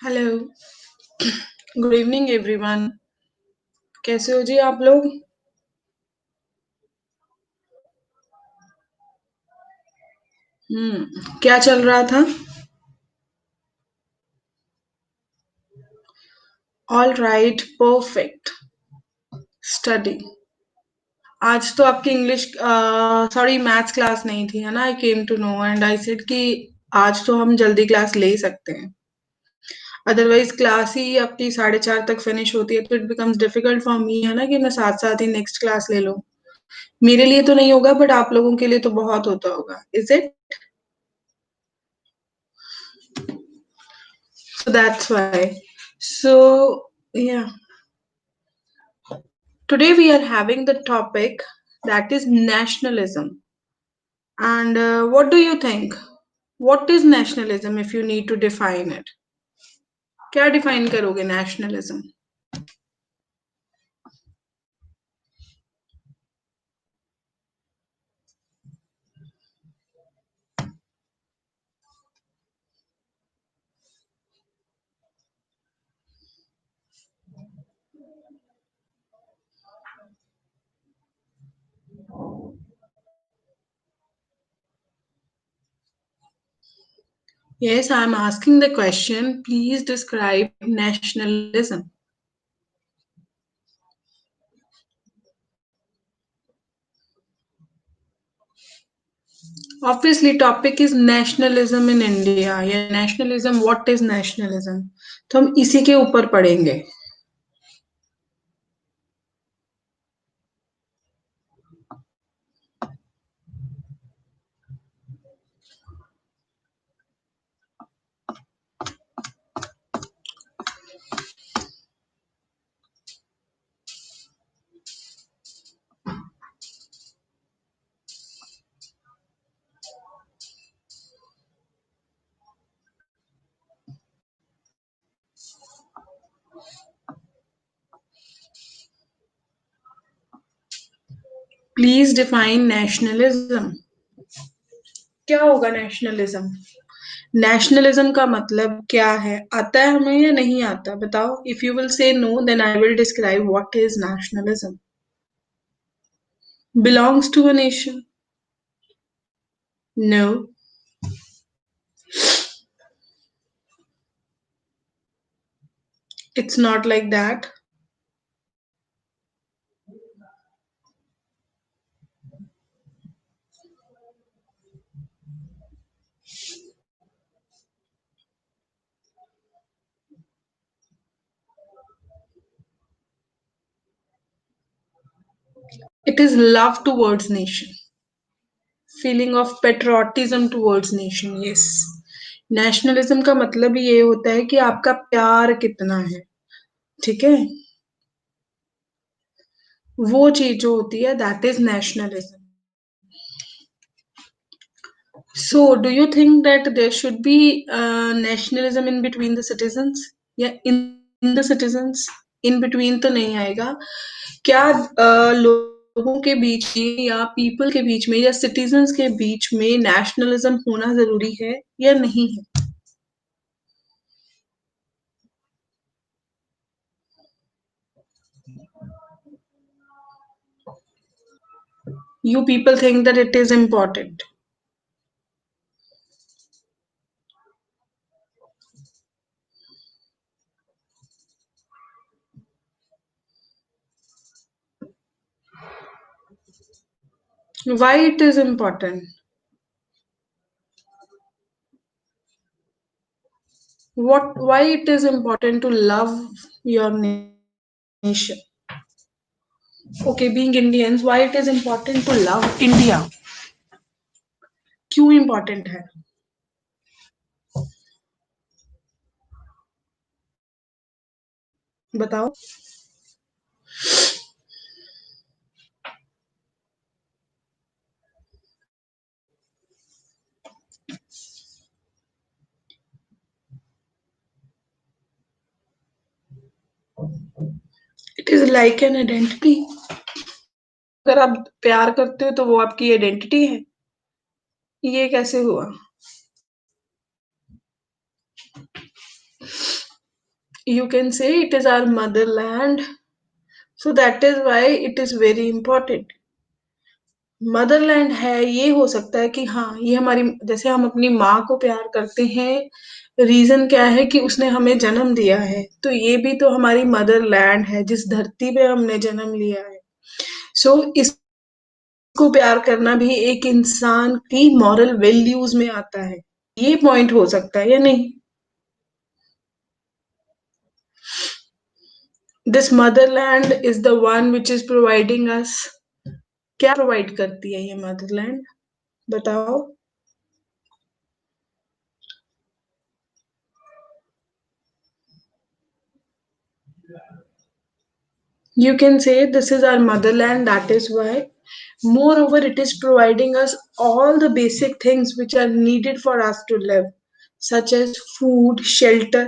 Hello, good evening everyone. कैसे हो जी आप लोग? क्या चल रहा था? All right, perfect. स्टडी। आज तो आपकी इंग्लिश सॉरी मैथ्स क्लास नहीं थी, है ना? I came to know and I said कि आज तो हम जल्दी क्लास ले ही सकते हैं। अदरवाइज क्लास ही अपनी 4:30 तक फिनिश होती है तो it becomes difficult for me, है ना, कि मैं साथ साथ ही नेक्स्ट क्लास ले लूं। मेरे लिए तो नहीं होगा बट आप लोगों के लिए तो बहुत होता होगा, is it? So that's why. So, yeah, today we are having the topic that is nationalism. And what do you think? What is nationalism if you need to define it? क्या define करोगे nationalism? Yes, I'm asking the question. Please describe nationalism. Obviously, topic is nationalism in India. या nationalism, what is nationalism? तो हम इसी के ऊपर पढ़ेंगे. Please define nationalism. क्या होगा नेशनलिज्म? नेशनलिज्म का मतलब क्या है? आता है हमें या नहीं आता? बताओ. If you will say no then I will describe what is nationalism. Belongs to a nation. No. It's not like that. It is love towards nation. Feeling of patriotism towards nation. Yes. Nationalism का मतलब ये होता है कि आपका प्यार कितना है. ठीक है. वो चीज जो होती है that is nationalism. So, do you think that there should be nationalism in between the citizens? या in the citizens? In between तो नहीं आएगा. क्या लोगों के बीच में या पीपल के बीच में या सिटीजन्स के बीच में नेशनलिज्म होना जरूरी है या नहीं है? You people think that it is important. Why it is important? Why it is important to love your nation? Okay, being Indians, why it is important to love India? क्यों important है? बताओ. It is like an identity. अगर आप प्यार करते हो तो वो आपकी आइडेंटिटी है. ये कैसे हुआ? You can say it is our motherland, so that is why it is very important. Motherland है, ये हो सकता है कि हाँ ये हमारी, जैसे हम अपनी माँ को प्यार करते हैं, रीजन क्या है कि उसने हमें जन्म दिया है, तो ये भी तो हमारी मदरलैंड है जिस धरती पे हमने जन्म लिया है। सो इसको प्यार करना भी एक इंसान की मॉरल वैल्यूज में आता है। ये पॉइंट हो सकता है या नहीं? This Motherland is the one which is providing us. क्या प्रोवाइड करती है ये मदरलैंड, बताओ? You can say this is our motherland, that is why. Moreover, it is providing us all the basic things which are needed for us to live, such as food, shelter,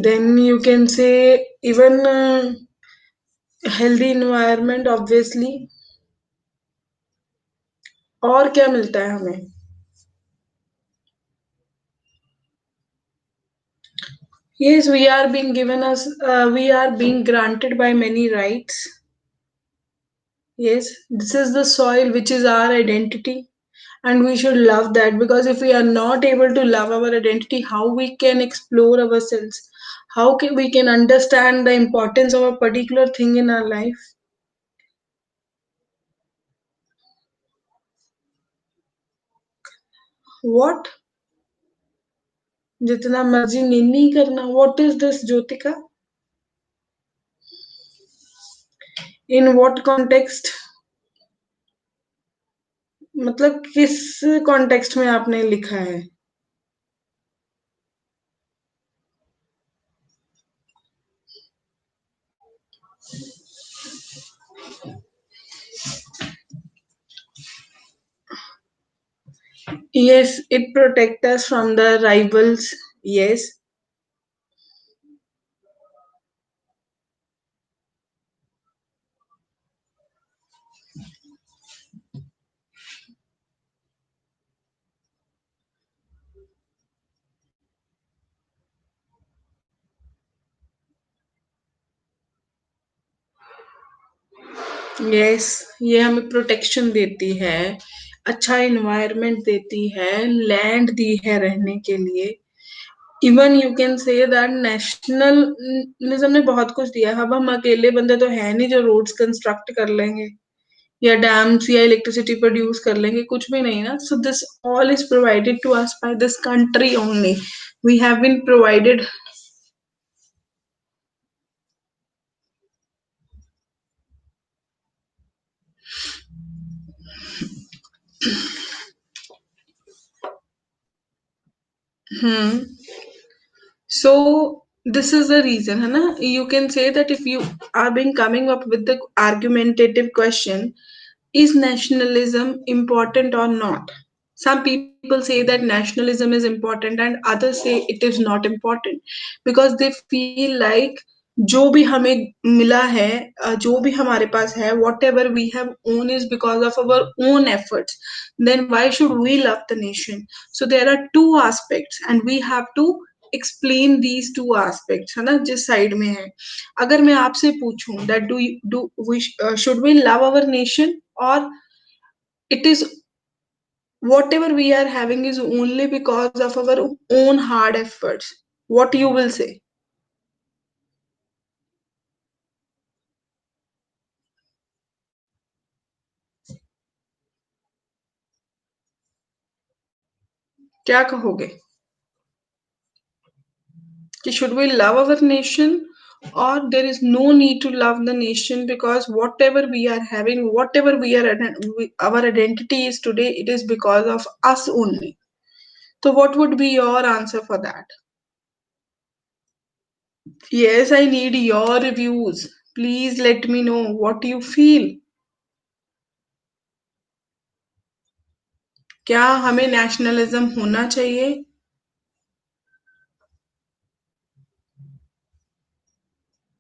then you can say even healthy environment, obviously. और क्या मिलता है हमें? Yes, we are being given us, we are being granted by many rights. Yes, this is the soil which is our identity, and we should love that, because if we are not able to love our identity, how we can explore ourselves? How can we can understand the importance of a particular thing in our life? What? जितना मर्जी निन्नी करना, what is this, Jyotika? In what context? मतलब किस context में आपने लिखा है? Yes, it protects us from the rivals. Yes. Yes, ये हमें प्रोटेक्शन देती है, अच्छा इन्वायरमेंट देती है, लैंड दी है रहने के लिए। Even you can say that nationalism ने बहुत कुछ दिया है। अब हम अकेले बंदे तो है नहीं जो रोड्स कंस्ट्रक्ट कर लेंगे या डैम्स या इलेक्ट्रिसिटी प्रोड्यूस कर लेंगे, कुछ भी नहीं ना। So this all is provided to us by this country only. We have been provided. Hmm. So this is the reason, है ना? You can say that if you are being coming up with the argumentative question, is nationalism important or not? Some people say that nationalism is important and others say it is not important, because they feel like जो भी हमें मिला है, जो भी हमारे पास है, whatever we have own is because of our own efforts. Then why should we love the nation? So there are two aspects and we have to explain these two aspects, है ना, जिस साइड में है। अगर मैं आपसे पूछूं that do we should we love our nation, or it is whatever we are having is only because of our own hard efforts, what you will say? क्या कहोगे कि should we love our nation, or there is no need to love the nation because whatever we are having, whatever we are our identity is today, it is because of us only? So what would be your answer for that? Yes, I need your reviews. Please let me know what you feel. क्या हमें nationalism होना चाहिए?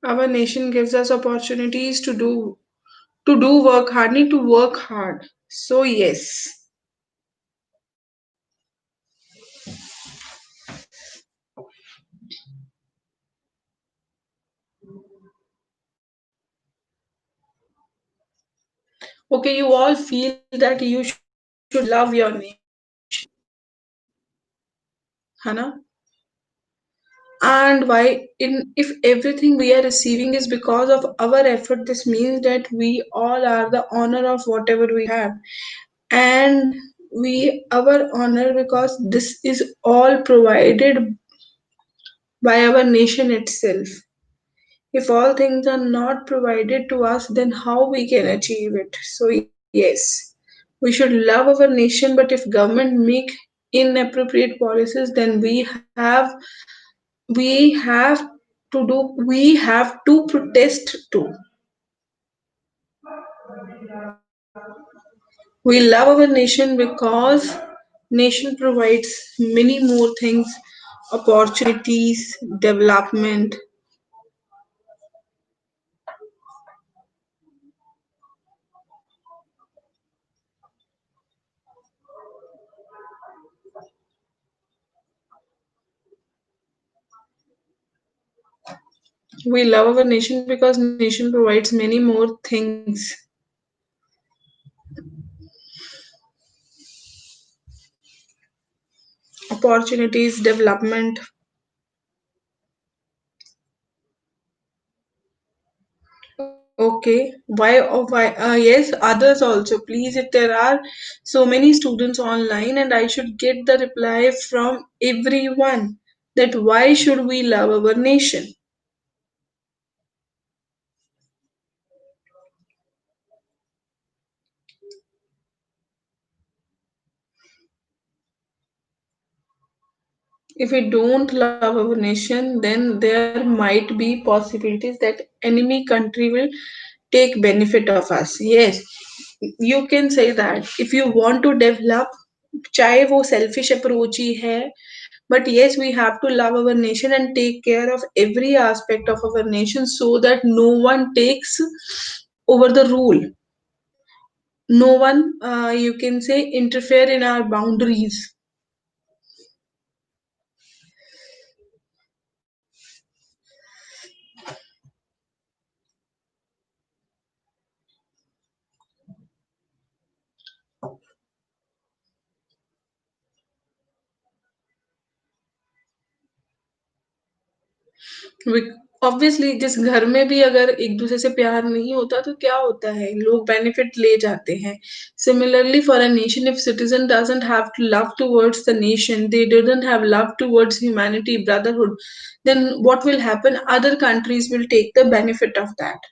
Our nation gives us opportunities to do work hard, need to work hard. So yes. Okay, you all feel that you should love your nation, है ना? And why in if everything we are receiving is because of our effort, this means that we all are the honor of whatever we have. And we our honor because this is all provided by our nation itself. If all things are not provided to us, then how we can achieve it? So yes, we should love our nation, but if government make inappropriate policies, then we have we have to protest too. We love our nation because nation provides many more things, opportunities, development. We love our nation because nation provides many more things, opportunities, development. Okay, why? Yes, others also. Please, if there are so many students online, and I should get the reply from everyone that why should we love our nation? If we don't love our nation, then there might be possibilities that enemy country will take benefit of us. Yes, you can say that if you want to develop, चाहे वो selfish approach ही है, but yes, we have to love our nation and take care of every aspect of our nation so that no one takes over the rule. No one, you can say, interfere in our boundaries. Obviously जिस घर में भी अगर एक दूसरे से प्यार नहीं होता तो क्या होता है, लोग बेनिफिट ले जाते हैं. Similarly for a nation, if citizen doesn't have to love towards the nation, they doesn't have love towards humanity, brotherhood, then what will happen? Other countries will take the benefit of that.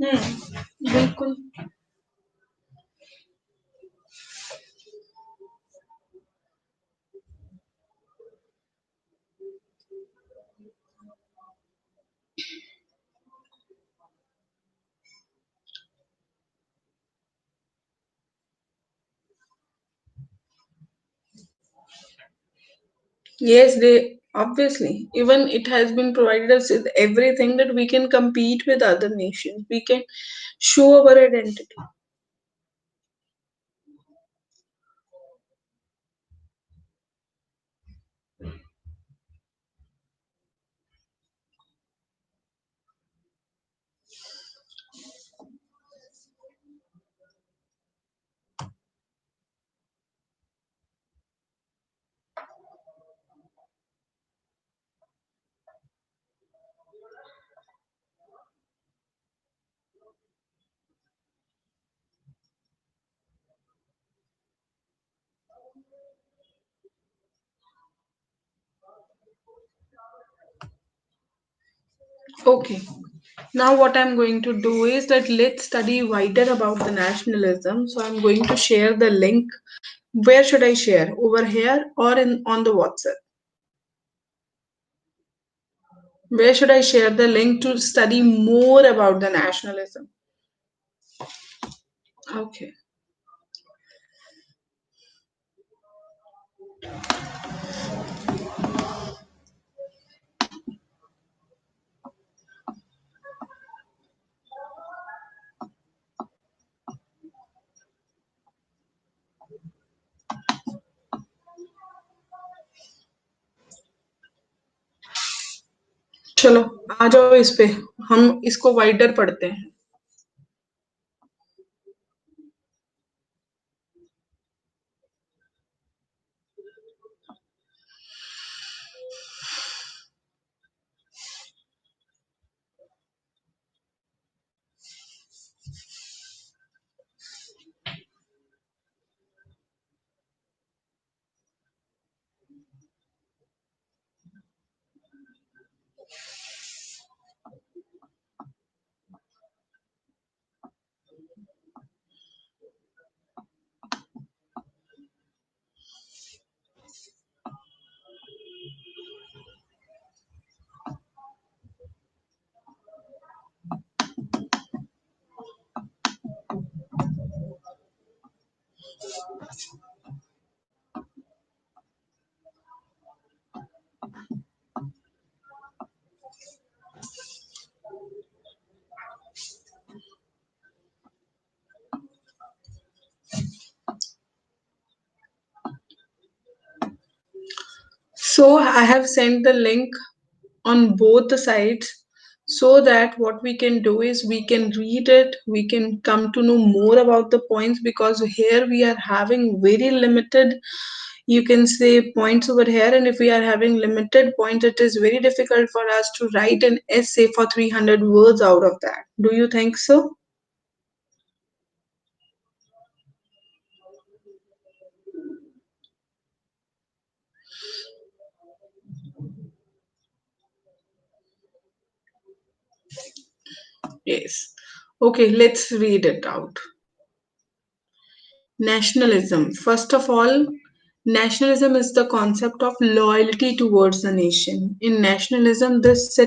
बिल्कुल. Yes, they obviously, even it has been provided us with everything that we can compete with other nations. We can show our identity. Okay. Now what I'm going to do is that let's study wider about the nationalism. So I'm going to share the link. Where should I share? Over here or in on the WhatsApp? Where should I share the link to study more about the nationalism? Okay. चलो आ जाओ इस पे, हम इसको wider पढ़ते हैं. So I have sent the link on both the sides, so that what we can do is we can read it, we can come to know more about the points, because here we are having very limited, you can say, points over here, and if we are having limited points, it is very difficult for us to write an essay for 300 words out of that. Do you think so? Yes. Okay, let's read it out. Nationalism. First of all, nationalism is the concept of loyalty towards the nation. In nationalism, this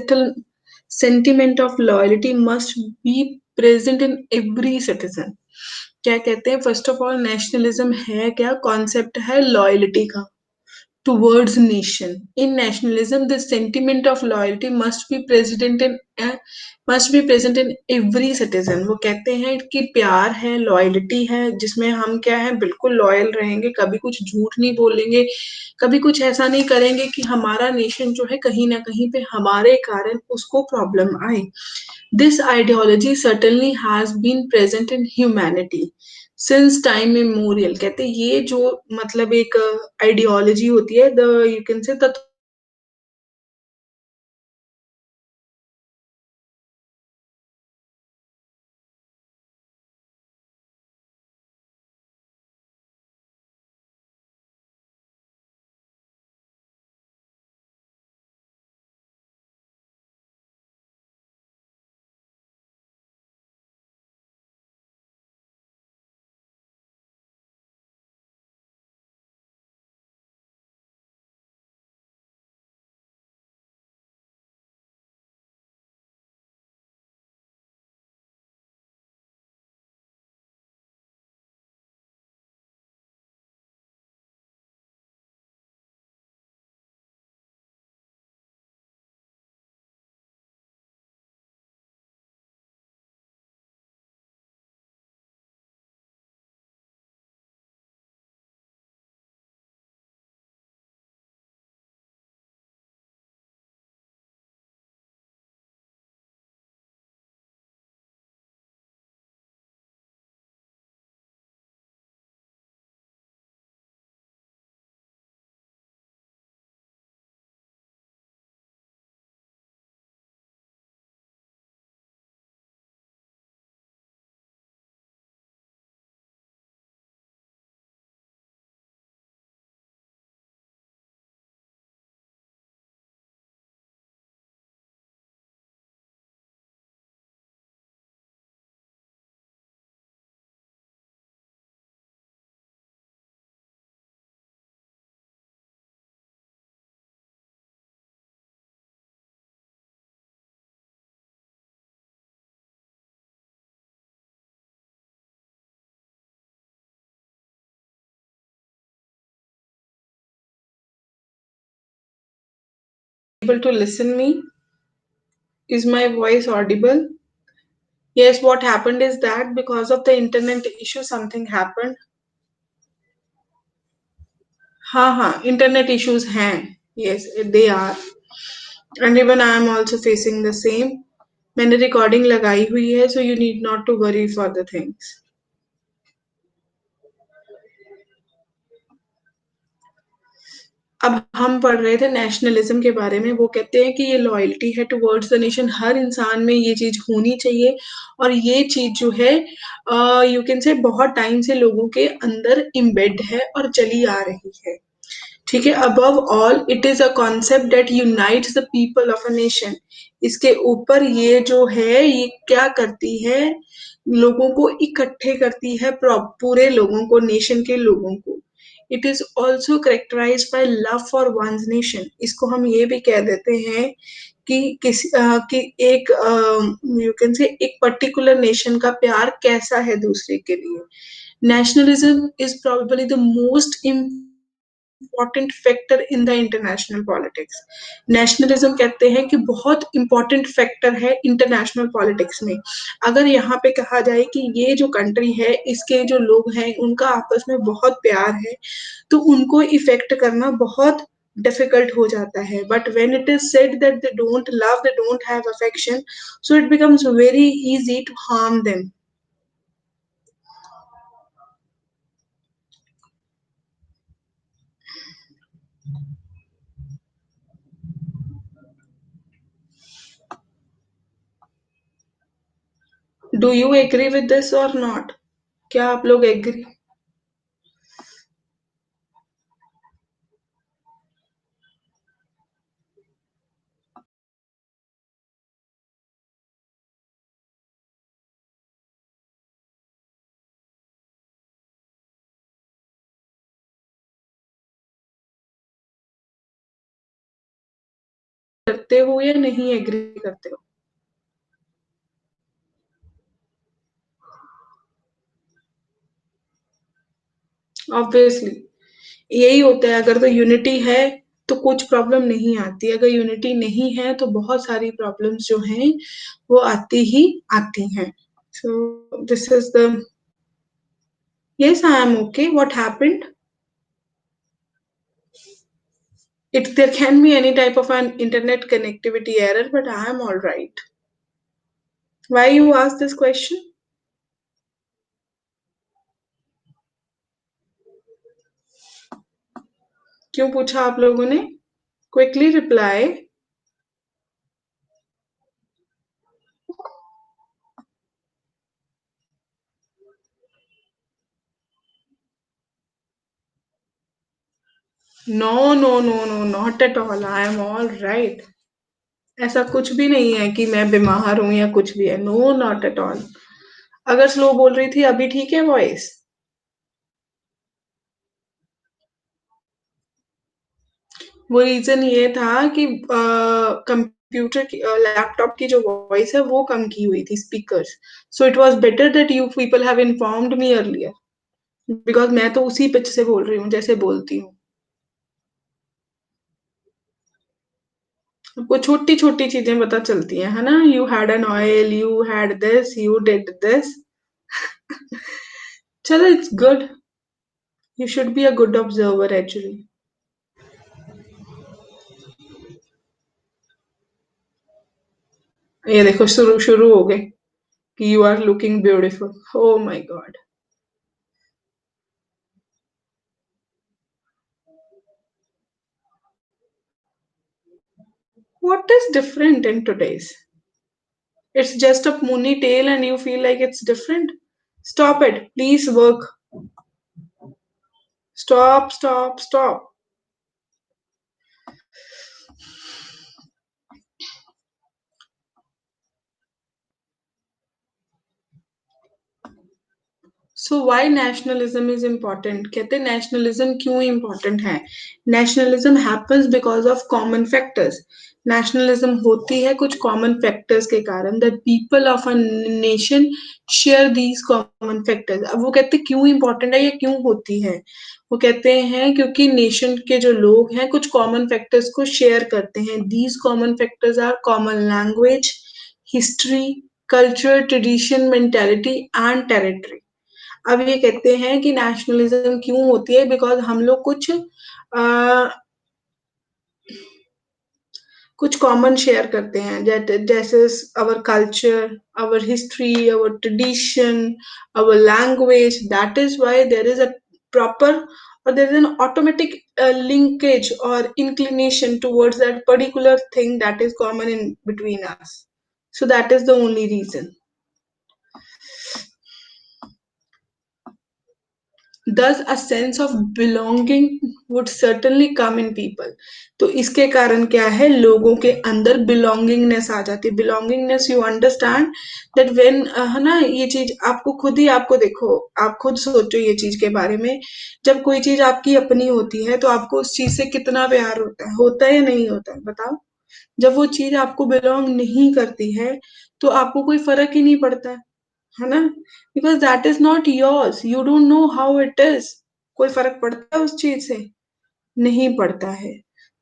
sentiment of loyalty must be present in every citizen. क्या कहते हैं? First of all nationalism है क्या? Concept है loyalty का towards nation. In nationalism, the sentiment of loyalty must be present in every citizen. वो कहते हैं कि प्यार है, लॉयल्टी है, जिसमें हम क्या है, बिल्कुल लॉयल रहेंगे, कभी कुछ झूठ नहीं बोलेंगे, कभी कुछ ऐसा नहीं करेंगे कि हमारा नेशन जो है कहीं ना कहीं पे हमारे कारण उसको प्रॉब्लम आए. This ideology certainly has been present in humanity since time immemorial. कहते हैं ये जो मतलब एक आइडियोलॉजी होती है, the you can say the able to listen me. Is my voice audible? Yes, what happened is that because of the internet issue, something happened. हाँ हाँ, इंटरनेट इश्यूज हैं. Yes, they are. And even I am also facing the same. मैंने recording लगाई हुई है, so you need not to worry for the things. अब हम पढ़ रहे थे नेशनलिज्म के बारे में. वो कहते हैं कि ये लॉयल्टी है टुवर्ड्स द नेशन. हर इंसान में ये चीज होनी चाहिए. और ये चीज जो है, यू कैन से बहुत टाइम से लोगों के अंदर इम्बेड है और चली आ रही है. ठीक है. Above all it is a concept that unites the people of a nation. इसके ऊपर ये जो है, ये क्या करती है, लोगों को इकट्ठे करती है, पूरे लोगों को, नेशन के लोगों को. It is also characterise by love for one's nation. इसको हम ये भी कह देते हैं कि एक यू कैन से एक पर्टिकुलर नेशन का प्यार कैसा है दूसरे के लिए. Nationalism is probably the most important factor in the international politics. Nationalism कहते हैं कि बहुत इंपॉर्टेंट फैक्टर है इंटरनेशनल पॉलिटिक्स में. अगर यहाँ पे कहा जाए कि ये जो कंट्री है, इसके जो लोग हैं, उनका आपस में बहुत प्यार है, तो उनको इफेक्ट करना बहुत डिफिकल्ट हो जाता है. But when it is said that they don't love, they don't have affection, so it becomes very easy to harm them. Do you agree with this or not? क्या आप लोग एग्री? करते हो या नहीं एग्री करते हो? ऑब्वियसली यही होता है. अगर तो यूनिटी है तो कुछ प्रॉब्लम नहीं आती. अगर यूनिटी नहीं है तो बहुत सारी प्रॉब्लम्स जो हैं वो आती ही आती हैं. So this is the. Yes, I am okay. What happened? It there can be any type of an internet connectivity error, but I am all right. Why you ask this question? क्यों पूछा आप लोगों ने? Quickly reply. No, no, no, no, not at all. I am all right. ऐसा कुछ भी नहीं है कि मैं बीमार हूं या कुछ भी है. No, not at all. अगर स्लो बोल रही थी अभी ठीक है वॉइस? वो रीजन ये था कि कंप्यूटर की, लैपटॉप की जो वॉइस है वो कम की हुई थी speakers. So it was better that you people have informed me earlier. Because मैं तो उसी पिच से बोल रही हूँ जैसे बोलती हूँ. आपको छोटी छोटी चीजें पता चलती हैं, है ना? You had an oil, you had this, you did this. चलो, it's good. You should be a good observer actually. ये देखो, शुरू शुरू हो गए कि you are looking beautiful. Oh my god. What is different in today's? It's just a ponytail and you feel like it's different. Stop it. Please work. Stop, stop, stop. So why nationalism is important. कहते हैं nationalism क्यों important है. Nationalism happens because of common factors. Nationalism होती है कुछ common factors के कारण. That people of a nation share these common factors. अब वो कहते हैं क्यों इम्पोर्टेंट है या क्यों होती है. वो कहते हैं क्योंकि नेशन के जो लोग हैं कुछ कॉमन फैक्टर्स को शेयर करते हैं. These common factors are common language, history, culture, tradition, mentality and territory. अब ये कहते हैं कि नेशनलिज्म क्यों होती है, बिकॉज हम लोग कुछ कुछ कॉमन शेयर करते हैं, जैसे our culture, our history, our tradition, our language. That is why there is a proper or there is an automatic linkage or inclination towards that particular thing that is common in between us. So that is the only reason. Thus a sense of belonging would certainly come in people. तो इसके कारण क्या है, लोगों के अंदर belongingness आ जाती है. Belongingness, you understand that when है ना, ये चीज आपको खुद ही, आपको देखो, आप खुद सोचो ये चीज के बारे में. जब कोई चीज आपकी अपनी होती है तो आपको उस चीज से कितना प्यार होता है या नहीं होता है, बताओ. जब वो चीज आपको बिलोंग नहीं करती है तो आपको कोई फर्क ही नहीं पड़ता है ना, because that is not yours, you don't know how it is. कोई फर्क पड़ता है उस चीज से? नहीं पड़ता है.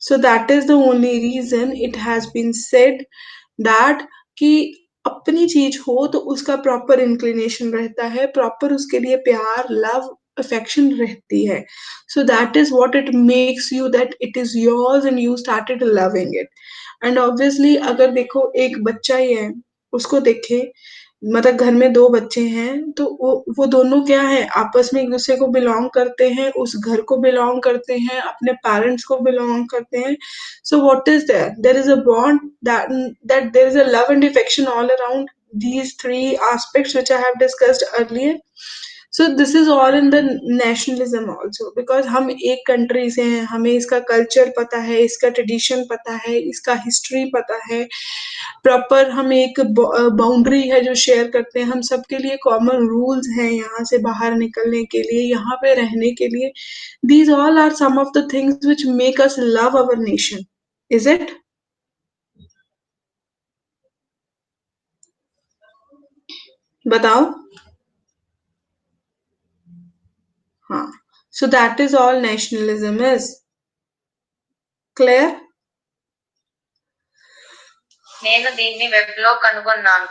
So that is the only reason it has been said that कि अपनी चीज हो तो उसका प्रॉपर इंक्लिनेशन रहता है, प्रॉपर उसके लिए प्यार, लव, अफेक्शन रहती है. So that is what it makes you that it is yours and you started loving it. And obviously अगर देखो एक बच्चा ही है, उसको देखे, मतलब घर में दो बच्चे हैं तो वो दोनों क्या है, आपस में एक दूसरे को बिलोंग करते हैं, उस घर को बिलोंग करते हैं, अपने पेरेंट्स को बिलोंग करते हैं. So what is there is a bond, that there is a love and affection all around these three aspects which I have discussed earlier. So this is all in the nationalism also, because हम एक country से हैं, हमें इसका culture पता है, इसका tradition पता है, इसका हिस्ट्री पता है, प्रॉपर हम एक बाउंड्री है जो शेयर करते हैं, हम सबके लिए कॉमन रूल्स हैं यहाँ से बाहर निकलने के लिए, यहाँ पे रहने के लिए. These all are some of the things which make us love our nation. Is it? बताओ. हाँ. So that is all nationalism is. Clear? నేను దీన్ని వెబ్ లో కనుగొన్నాను.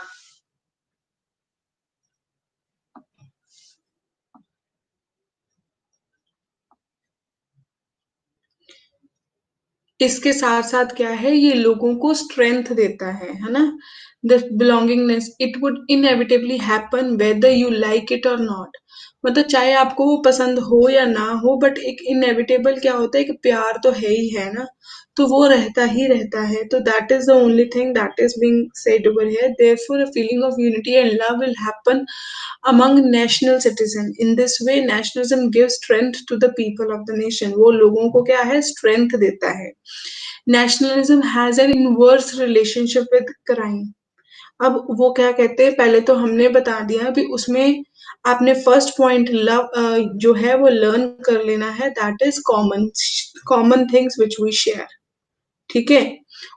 इसके साथ साथ क्या है, ये लोगों को स्ट्रेंथ देता है ना. The belongingness, it would inevitably happen whether you like it और नॉट. मतलब चाहे आपको वो पसंद हो या ना हो, बट एक इनएविटेबल क्या होता है कि प्यार तो है ही है ना, तो वो रहता ही रहता है. तो that is the only thing that is being said over here. Therefore a feeling of unity and love will happen among national citizen. In this way nationalism gives strength to the people of the nation. वो लोगों को क्या है, strength देता है. Nationalism has an inverse relationship with crime. अब वो क्या कहते हैं, पहले तो हमने बता दिया भी, उसमें आपने फर्स्ट पॉइंट लव जो है वो लर्न कर लेना है, that is common things which we share. ठीक है.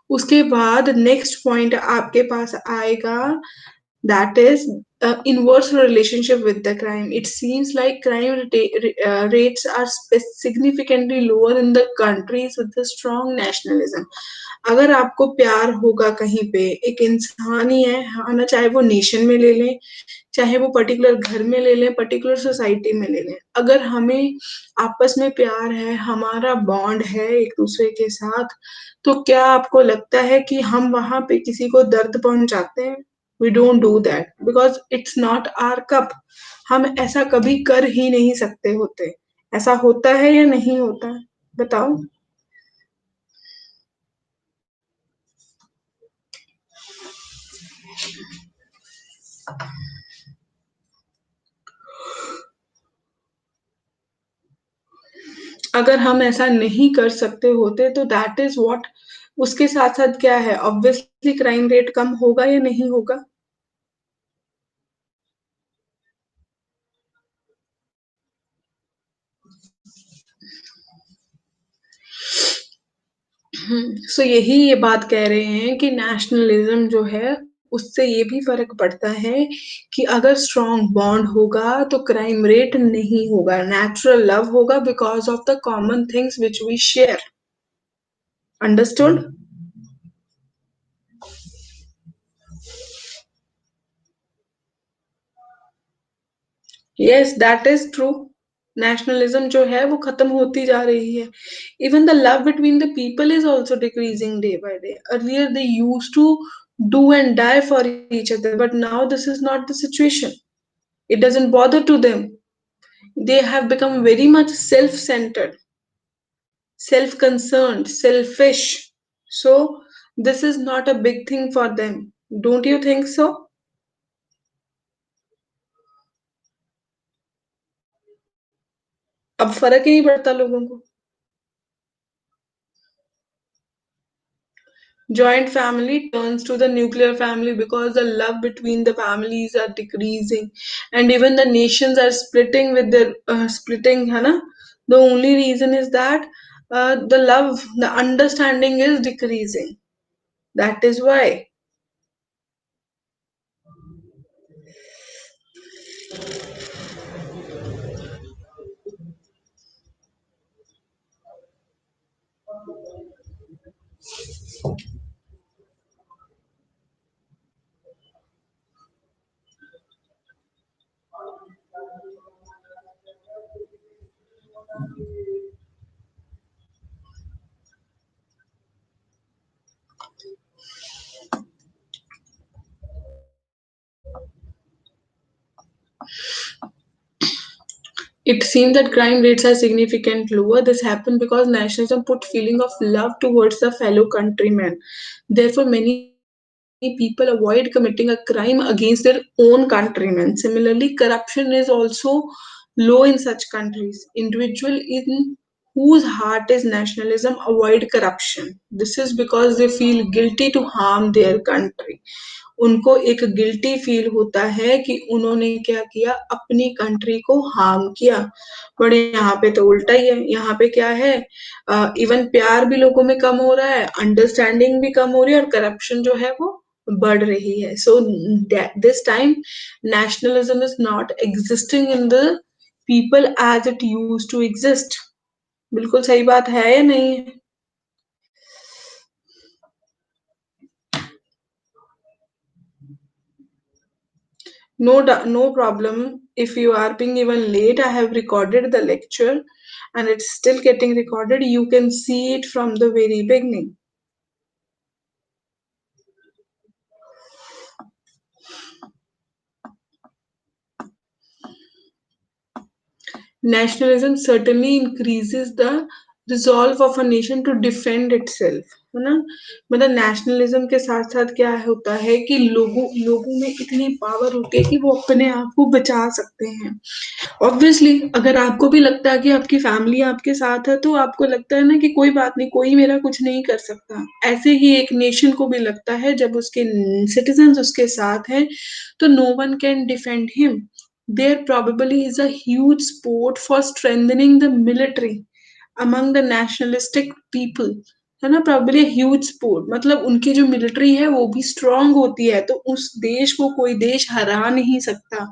उसके बाद नेक्स्ट पॉइंट आपके पास आएगा, that is inverse relationship with the crime. It seems like crime rates are significantly lower in the countries with the strong nationalism. अगर आपको प्यार होगा कहीं पे, एक इंसान ही है ना, चाहे वो नेशन में ले लें, चाहे वो पर्टिकुलर घर में ले लें, पर्टिकुलर सोसाइटी में ले लें, अगर हमें आपस में प्यार है, हमारा बॉन्ड है एक दूसरे के साथ, तो क्या आपको लगता है कि हम वहां पे किसी को दर्द पहुंचाते हैं? We don't do that because it's not our cup. हम ऐसा कभी कर ही नहीं सकते होते. ऐसा होता है या नहीं होता? बताओ. अगर हम ऐसा नहीं कर सकते होते तो दैट इज व्हाट, उसके साथ साथ क्या है, ऑब्वियसली क्राइम रेट कम होगा या नहीं होगा? सो यही ये बात कह रहे हैं कि नेशनलिज्म जो है उससे ये भी फर्क पड़ता है कि अगर स्ट्रॉन्ग बॉन्ड होगा तो क्राइम रेट नहीं होगा, नेचुरल लव होगा, because of the common things which we share. Understood? Yes, that is true. Nationalism जो है वो खत्म होती जा रही है. Even the love between the people is also decreasing day by day. Earlier they used to do and die for each other, but now this is not the situation. It doesn't bother to them. They have become very much self-centered, self-concerned, selfish. So this is not a big thing for them. Don't you think so? अब फर्क ही नहीं पड़ता लोगों को. Joint family turns to the nuclear family because the love between the families are decreasing, and even the nations are splitting with their splitting, है ना? The only reason is that the love, the understanding is decreasing. That is why. It seems that crime rates are significantly lower. This happened because nationalism put feeling of love towards the fellow countrymen. Therefore, many people avoid committing a crime against their own countrymen. Similarly, corruption is also low in such countries. Individual in whose heart is nationalism avoid corruption. This is because they feel guilty to harm their country. उनको एक guilty feel होता है कि उन्होंने क्या किया, अपनी country को हार्म किया. बट यहाँ पे तो उल्टा ही है. यहाँ पे क्या है, इवन प्यार भी लोगों में कम हो रहा है, अंडरस्टैंडिंग भी कम हो रही है, और करप्शन जो है वो बढ़ रही है. So this time nationalism is not existing in the people as it use to exist. बिल्कुल सही बात है या नहीं? No problem. If you are being even late, I have recorded the lecture and it's still getting recorded. You can see it from the very beginning. Nationalism certainly increases the resolve of a nation to defend itself, है ना? मतलब nationalism के साथ साथ क्या होता है कि लोगों में इतनी पावर होती है कि वो अपने आप को बचा सकते हैं. ऑब्वियसली अगर आपको भी लगता है कि आपकी फैमिली आपके साथ है, तो आपको लगता है ना कि कोई बात नहीं, कोई मेरा कुछ नहीं कर सकता. ऐसे ही एक नेशन को भी लगता है जब उसके सिटीजन्स उसके साथ हैं, तो no one can defend him. There probably is a huge support for strengthening the military among the nationalistic people, है ना? Probably a huge support, मतलब उनकी जो मिलिट्री है वो भी स्ट्रांग होती है, तो उस देश को कोई देश हरा नहीं सकता.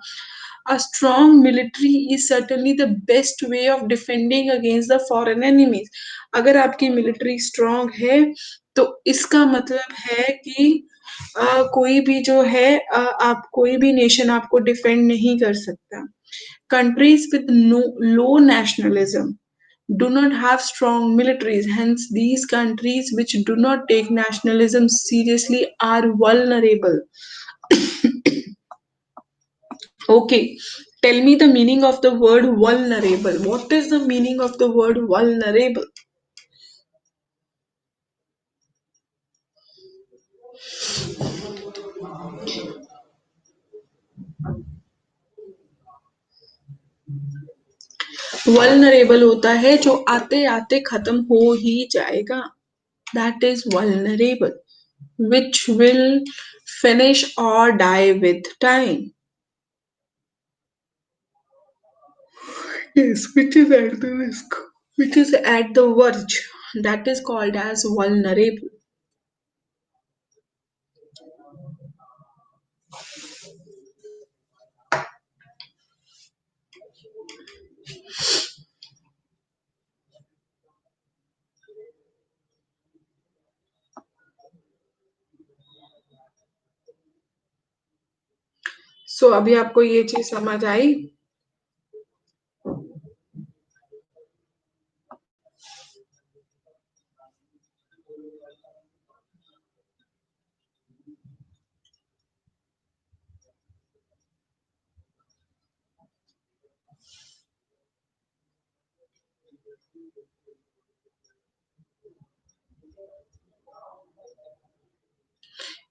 A strong military is certainly the best way of defending against the foreign enemies. अगर आपकी मिलिट्री स्ट्रांग है तो इसका मतलब है कि कोई भी जो है आप कोई भी नेशन आपको डिफेंड नहीं कर सकता. Countries with low nationalism do not have strong militaries. Hence, these countries which do not take nationalism seriously are vulnerable. Okay, tell me the meaning of the word vulnerable. What is the meaning of the word vulnerable? Vulnerable होता है जो आते आते खत्म हो ही जाएगा. That is vulnerable, which will finish or die with time. Yes, which is at the risk, which is at the verge. That is called as vulnerable. So अभी आपको ये चीज समझ आई?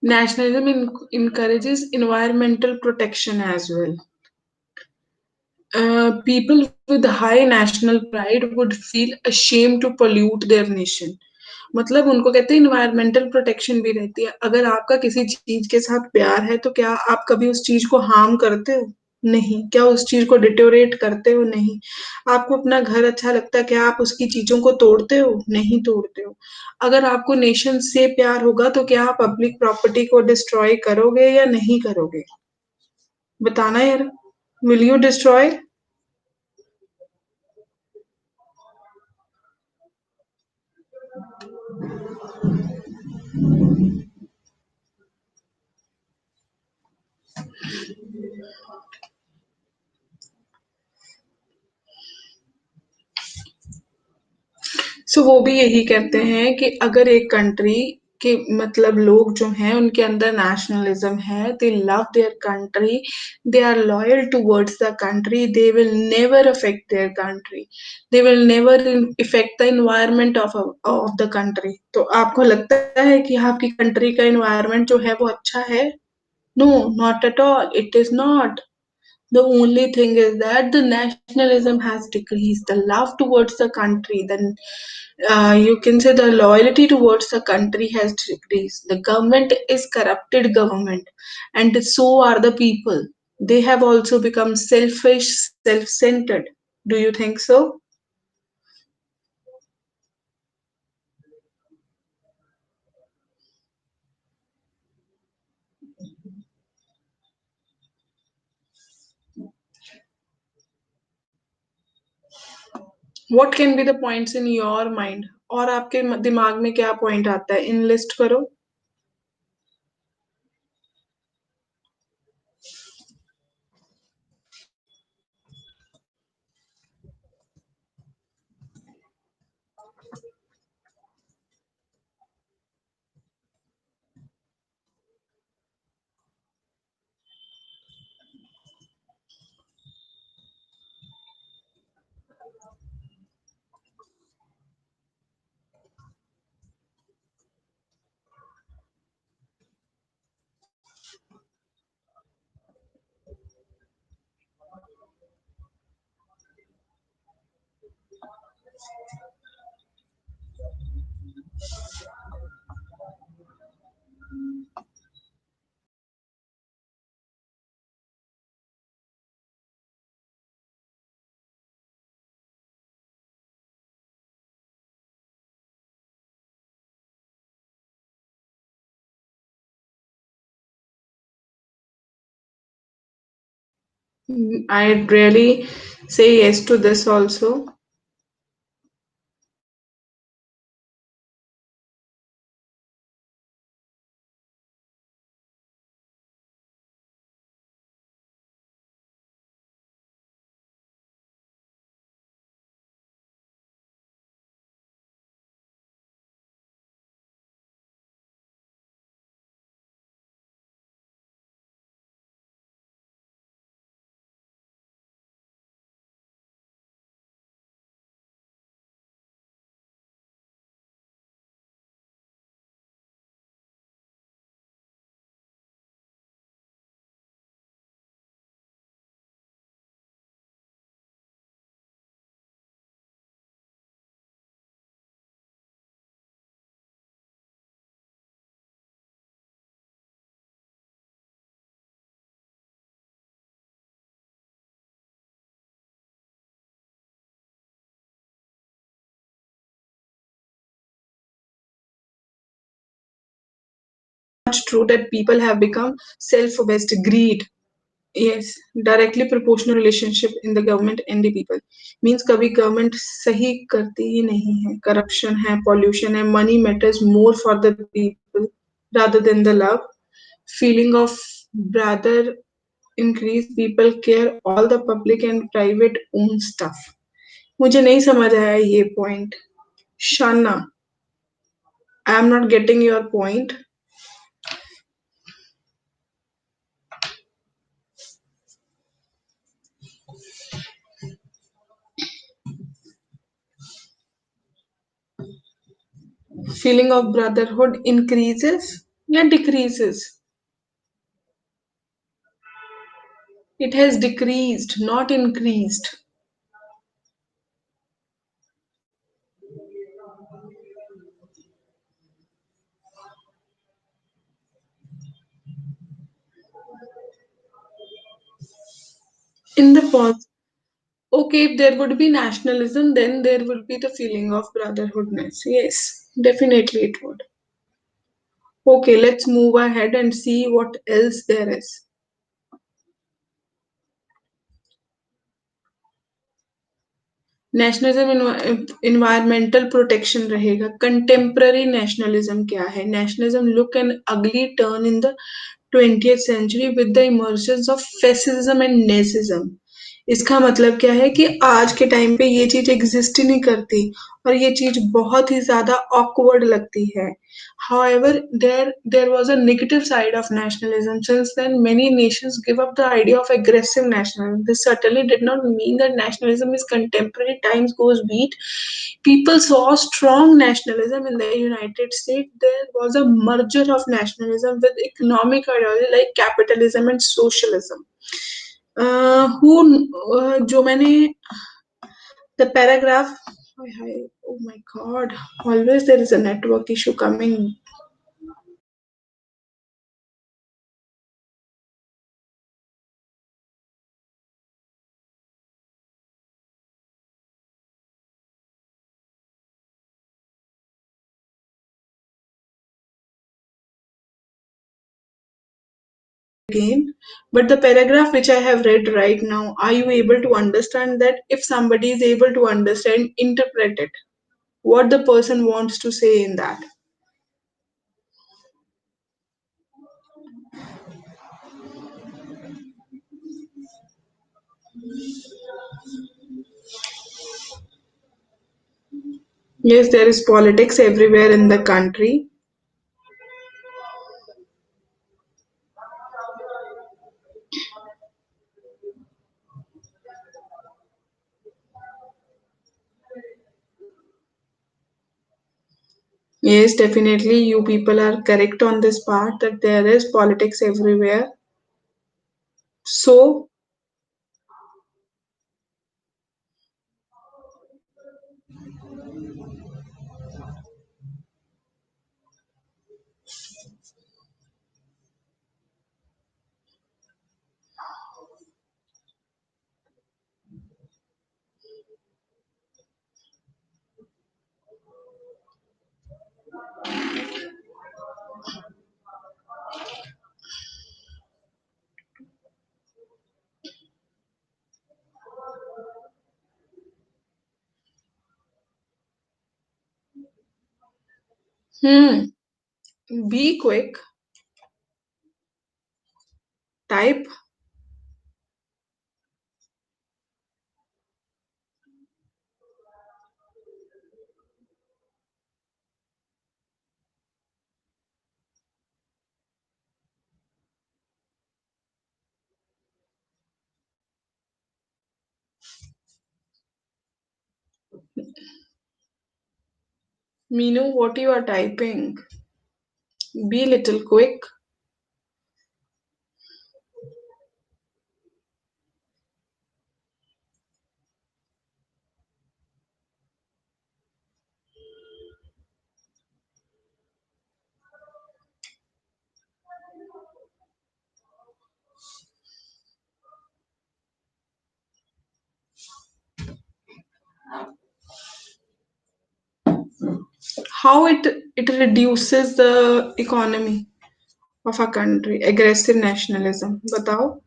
Nationalism encourages environmental protection as well. People with high national pride would feel ashamed to pollute their nation. मतलब उनको कहते हैं environmental protection भी रहती है। अगर आपका किसी चीज के साथ प्यार है तो क्या आप कभी उस चीज को हार्म करते हो? नहीं। क्या उस चीज को डिटोरेट करते हो? नहीं। आपको अपना घर अच्छा लगता है, क्या आप उसकी चीजों को तोड़ते हो? नहीं तोड़ते हो। अगर आपको नेशन से प्यार होगा तो क्या आप पब्लिक प्रॉपर्टी को डिस्ट्रॉय करोगे या नहीं करोगे? बताना यार। Will you destroy? सो वो भी यही कहते हैं कि अगर एक कंट्री के मतलब लोग जो हैं उनके अंदर नेशनलिज्म है, they love their country, they are loyal towards the country, they will never affect their country, they will never effect the environment of the country. तो आपको लगता है कि आपकी कंट्री का एनवायरनमेंट जो है वो अच्छा है? No, not at all, it is not. The only thing is that the nationalism has decreased, the love towards the country, then you can say the loyalty towards the country has decreased. The government is corrupted government, and so are the people. They have also become selfish, self-centered. Do you think so? What can be the points in your mind? और आपके दिमाग में क्या point आता है? In list करो। I'd really say yes to this also. Much true that people have become self-obsessed, greed. Yes, directly proportional relationship in the government and the people. Means कभी government सही करती ही नहीं है. Corruption है, pollution है, money matters more for the people rather than the love. Feeling of brother increase, people care all the public and private own stuff. मुझे नहीं समझ आया ये point. Shana, I am not getting your point. feeling of brotherhood increases or decreases? It has decreased, not increased. In the pause, okay, if there would be nationalism, then there would be the feeling of brotherhoodness. Yes, definitely it would. Okay, let's move ahead and see what else there is. Nationalism environmental protection रहेगा. Contemporary nationalism क्या है? Nationalism look N अगली turn in the 20th century with the emergence of fascism and nazism. इसका मतलब क्या है कि आज के टाइम पे ये चीज एग्जिस्ट ही नहीं करती और ये चीज बहुत ही ज्यादा awkward लगती है. However, there was a negative side of nationalism. Since then, many nations give up the idea of aggressive nationalism. This certainly did not mean that nationalism is contemporary. Times goes beat. People saw strong nationalism in the United States. There was a merger of nationalism with economic ideology like capitalism and socialism. Who जो मैंने the paragraph. Oh my god! Always there is a network issue coming. Again, but the paragraph which I have read right now, are you able to understand that? If somebody is able to understand, interpret it, what the person wants to say in that. Yes, there is politics everywhere in the country. Yes, definitely you people are correct on this part that there is politics everywhere. So, be quick, type. Meenu, what you are typing? Be little quick. How it reduces the economy of a country? Aggressive nationalism. बताओ.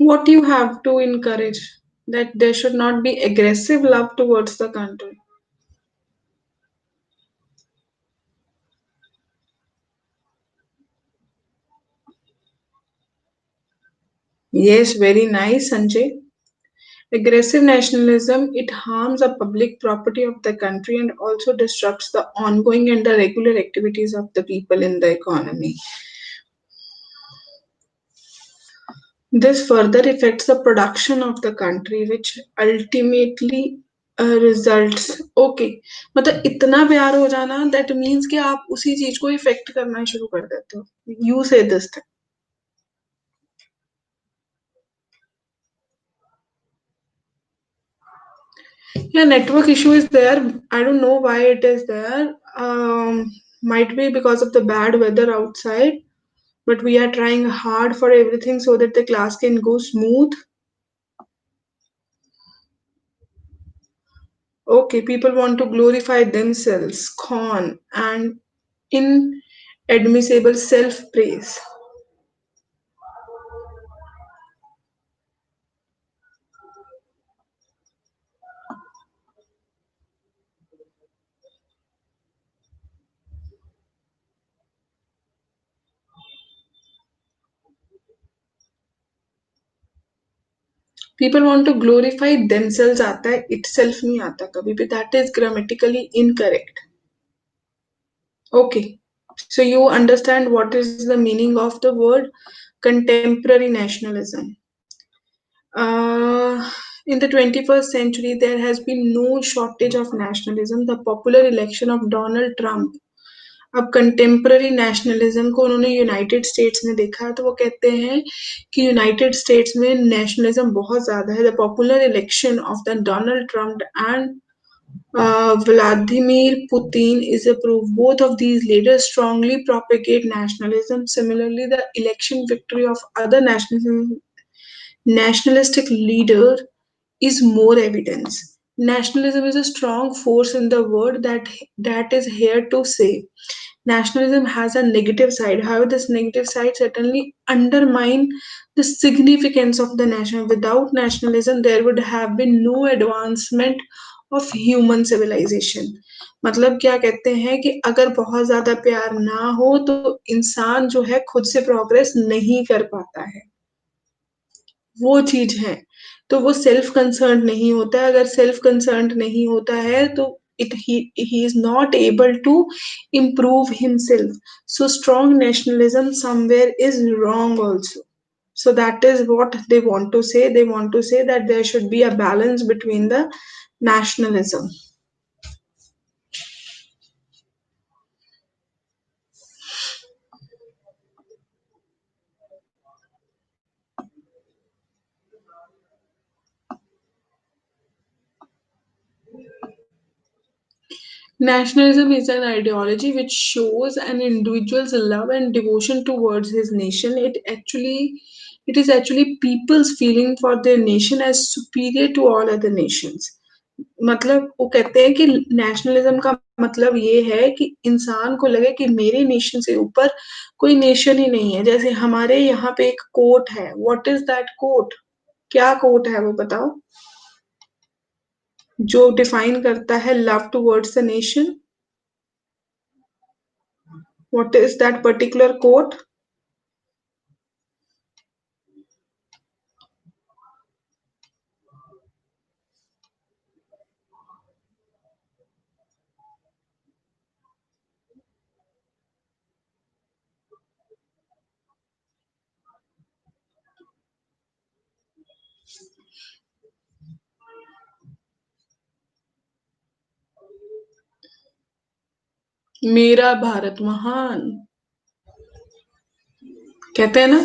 What you have to encourage, that there should not be aggressive love towards the country. Yes, very nice, Sanjay. Aggressive nationalism, it harms the public property of the country and also disrupts the ongoing and the regular activities of the people in the economy. This further affects the production of the country, which ultimately results. Okay, मतलब इतना प्यार हो जाना, that means कि आप उसी चीज को इफेक्ट करना शुरू कर देते हो. You say this thing. Yeah, network issue is there. I don't know why it is there. Might be because of the bad weather outside, but we are trying hard for everything so that the class can go smooth. Okay, people want to glorify themselves, con, and inadmissible self praise. People want to glorify themselves आता है, itself नहीं आता कभी भी. That is grammatically incorrect. Okay, so you understand what is the meaning of the word contemporary nationalism. In the 21st century, there has been no shortage of nationalism. The popular election of Donald Trump, अब contemporary nationalism को उन्होंने United states में देखा है, तो वो कहते हैं कि यूनाइटेड स्टेट्स में नेशनलिज्म बहुत ज्यादा है. The popular election of the Donald Trump and Vladimir Putin is a proof. Both of these leaders strongly propagate nationalism. Similarly, the election victory of other nationalistic leader is more evidence. Nationalism is a strong force in the world that is here to say. Nationalism has a negative side. However, this negative side certainly undermine the significance of the nation. Without nationalism, there would have been no advancement of human civilization. मतलब क्या कहते हैं कि अगर बहुत ज्यादा प्यार ना हो तो इंसान जो है खुद से प्रोग्रेस नहीं कर पाता है. वो चीज है. तो वो सेल्फ कंसर्न नहीं होता है. अगर सेल्फ कंसर्न नहीं होता है तो he is not able to improve himself. So strong nationalism somewhere is wrong also. So that is what they want to say. They want to say that there should be a balance between the nationalism. Nationalism is an ideology which shows an individual's love and devotion towards his nation. It is actually people's feeling for their nation as superior to all other nations. मतलब वो कहते हैं कि nationalism का मतलब ये है कि इंसान को लगे कि मेरे नेशन से ऊपर कोई नेशन ही नहीं है. जैसे हमारे यहाँ पे एक कोट है. What is that quote? क्या कोट है वो बताओ, जो डिफाइन करता है love towards the nation. What is that particular quote? मेरा भारत महान. कहते हैं ना,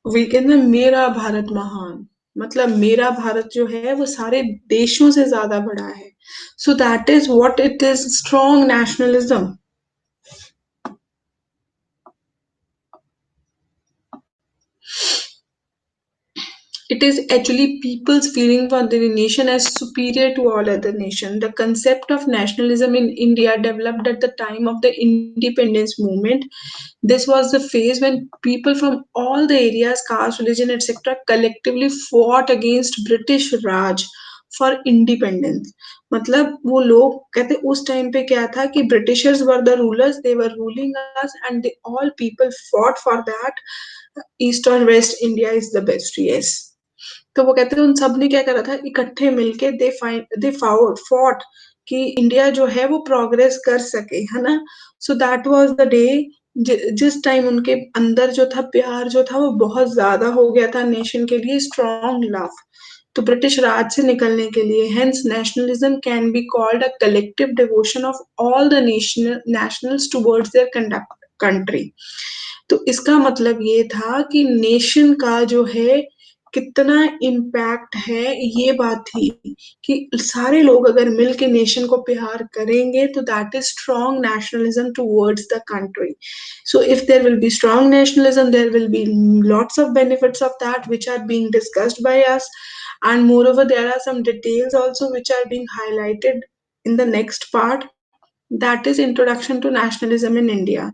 वी कहते हैं मेरा भारत महान. मतलब मेरा भारत जो है वो सारे देशों से ज्यादा बड़ा है. So that is what it is, strong nationalism. It is actually people's feeling for the nation as superior to all other nations. The concept of nationalism in India developed at the time of the independence movement. This was the phase when people from all the areas, caste, religion, etc., collectively fought against British Raj for independence. मतलब वो लोग कहते उस time पे क्या था कि Britishers were the rulers, they were ruling us and they all people fought for that east और west India is the best. Yes, तो वो कहते हैं उन सब ने क्या करा था, इकट्ठे मिलके दे फॉट कि इंडिया जो है वो प्रोग्रेस कर सके, है ना. So that was the day जिस टाइम उनके अंदर जो था प्यार जो था वो बहुत ज्यादा हो गया था नेशन के लिए, स्ट्रॉन्ग लव, तो ब्रिटिश राज से निकलने के लिए. Hence nationalism can be called a collective devotion of all the nationals towards their country. तो इसका मतलब ये था कि नेशन का जो है कितना इम्पैक्ट है, ये बात थी कि सारे लोग अगर मिल के नेशन को प्यार करेंगे तो that is strong nationalism towards the country. So if there will be strong nationalism, there will be lots of benefits of that which are being discussed by us. And moreover, there are some details also which are being highlighted in the next part. That is introduction to nationalism in India.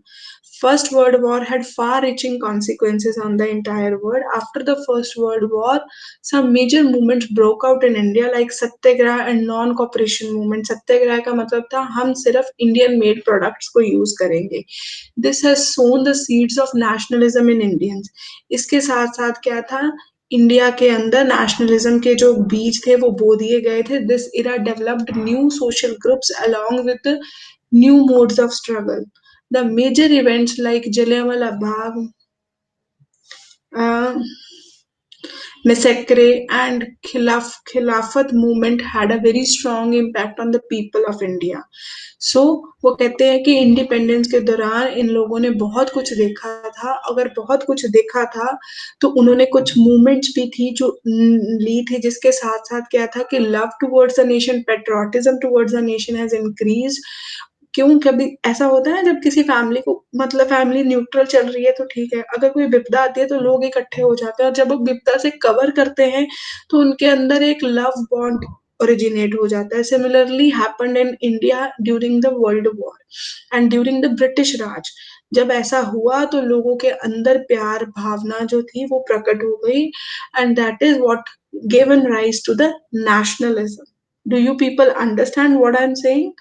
First World War had far-reaching consequences on the entire world. After the First World War, some major movements broke out in India like Satyagraha and non-cooperation movement. Satyagraha का मतलब था हम सिर्फ Indian made products को use करेंगे. This has sown the seeds of nationalism in Indians. इसके साथ साथ क्या था, इंडिया के अंदर नेशनलिज्म के जो बीज थे वो बो दिए गए थे. This Ira developed new social groups along with new modes of struggle. The major events like Jallianwala Bagh, uh, massacre, and Khilafat movement had a very strong impact on the people of India. So वो कहते हैं कि independence के दौरान इन लोगों ने बहुत कुछ देखा था. अगर बहुत कुछ देखा था तो उन्होंने कुछ मूवमेंट्स भी थी जो ली थी, जिसके साथ साथ क्या था कि love towards the nation, patriotism towards the nation has increase. क्यों, कभी ऐसा होता है ना जब किसी फैमिली को, मतलब फैमिली न्यूट्रल चल रही है तो ठीक है, अगर कोई विपदा आती है तो लोग इकट्ठे हो जाते हैं और जब वो विपदा से कवर करते हैं तो उनके अंदर एक लव बॉन्ड ओरिजिनेट हो जाता है. Similarly happened in India during the world war and during the British Raj. जब ऐसा हुआ तो लोगों के अंदर प्यार भावना जो थी वो प्रकट हो गई and that is what given rise to the nationalism. Do you people understand what I am saying?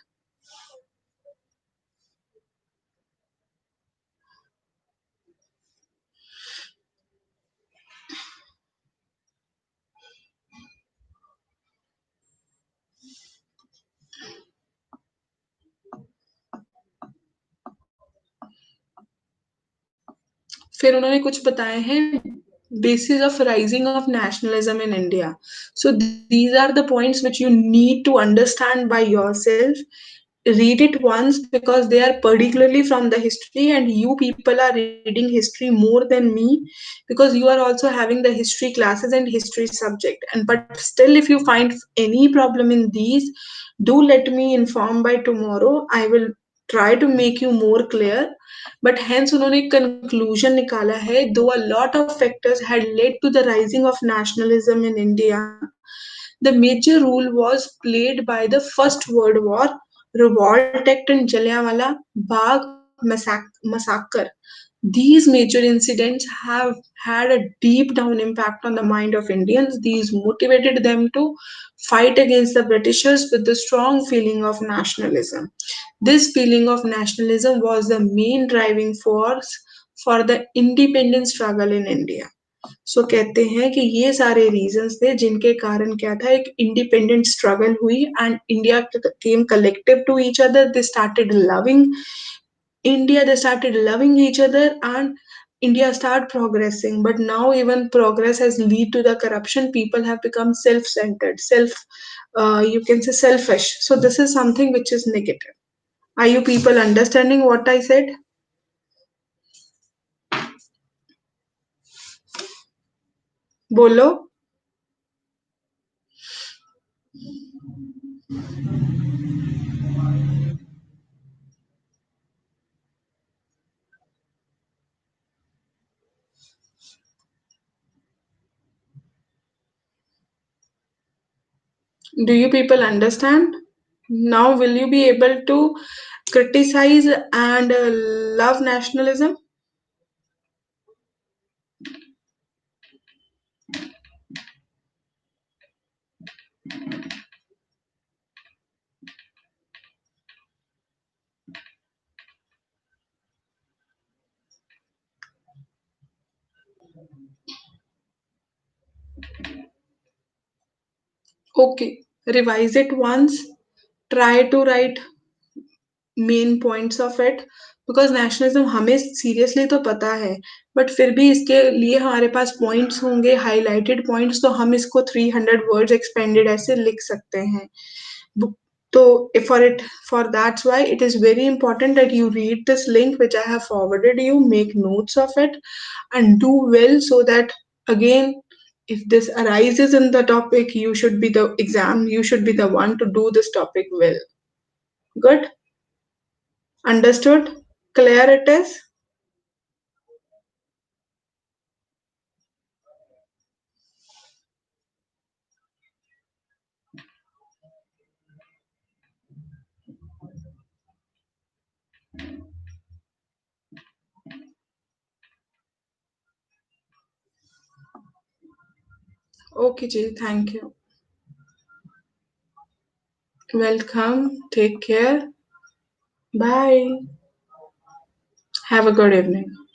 फिर उन्होंने कुछ बताए हैं basis of rising of nationalism in India. So these are the points which you need to understand by yourself. Read it once because they are particularly from the history and you people are reading history more than me because you are also having the history classes and history subject. And but still if you find any problem in these, do let me inform by tomorrow. I will try to make you more clear. But hence उन्होंने conclusion निकाला है, though a lot of factors had led to the rising of nationalism in India, the major role was played by the First World War, Revolt Act and Jallianwala Bagh massacre. These major incidents have had a deep down impact on the mind of Indians. These motivated them to fight against the Britishers with the strong feeling of nationalism. This feeling of nationalism was the main driving force for the independence struggle in India. सो कहते हैं कि ये सारे reasons थे जिनके कारण क्या था, एक इंडिपेंडेंट स्ट्रगल हुई and India came collective to each other. They started loving India, they started loving each other and India started progressing. But now even progress has led to the corruption. People have become self-centered, you can say selfish. So this is something which is negative. Are you people understanding what I said? Bolo? Do you people understand? Now, will you be able to criticize and love nationalism? Okay, revise it once. Try to write main points of it because nationalism हमें seriously तो पता है but फिर भी इसके लिए हमारे पास points होंगे हाईलाइटेड पॉइंट्स तो हम इसको 300 वर्ड्स एक्सपेंडेड ऐसे लिख सकते हैं तो for it for that's why it is very important that you read this link which I have forwarded you, make notes of it and do well so that again if this arises in the topic you should be the exam you should be the one to do this topic well. Good. Understood? Clear it is? Okay, Ji, thank you. Welcome. Take care. Bye. Have a good evening.